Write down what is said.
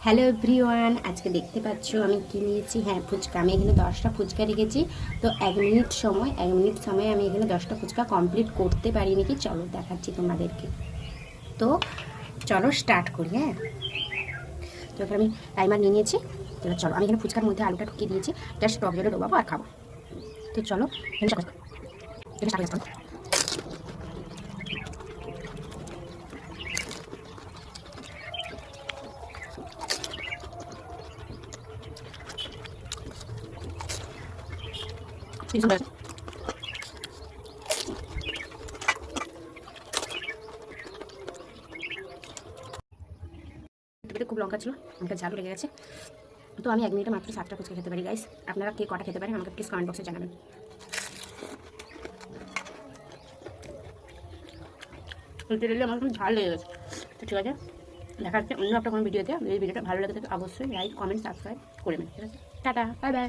Hello everyone, আজকে দেখতে পাচ্ছ আমি কি নিয়েছি। হ্যাঁ, ফুচকা। আমি এখানে 10টা ফুচকা রেখেছি। তো 1 মিনিট সময় আমি এখানে 10টা ফুচকা কমপ্লিট করতে পারিনি। কি চলো দেখাচ্ছি তোমাদেরকে। তো চলো স্টার্ট করি। হ্যাঁ, তো এখানে আমি টাইমার নিয়ে নিয়েছি। তো চলো, আমি এখানে ফুচকার মধ্যে আলুটা ঢুকিয়ে দিয়েছি, জাস্ট টক জলে ডোবাবো আর খাবো। তো চলো এখানে স্টার্ট করো। খুব লঙ্কা ছিল, আমাকে ঝালও লেগে গেছে। তো আমি 1 মিনিটে মাত্র 7টা ফুচকা খেতে পারি গাইস। আপনারা কে কটা খেতে পারেন আমাকে প্লিজ কমেন্ট বক্সে জানাবেন। ফুলতে আমার খুব ঝাল লেগে গেছে। তো ঠিক আছে, দেখা যাচ্ছে অন্য একটা কোনো ভিডিওতে। এই ভিডিওটা ভালো লেগে থাকে অবশ্যই লাইক, কমেন্ট, সাবস্ক্রাইব করে নেবেন। ঠিক আছে, টাটা, বাই বাই।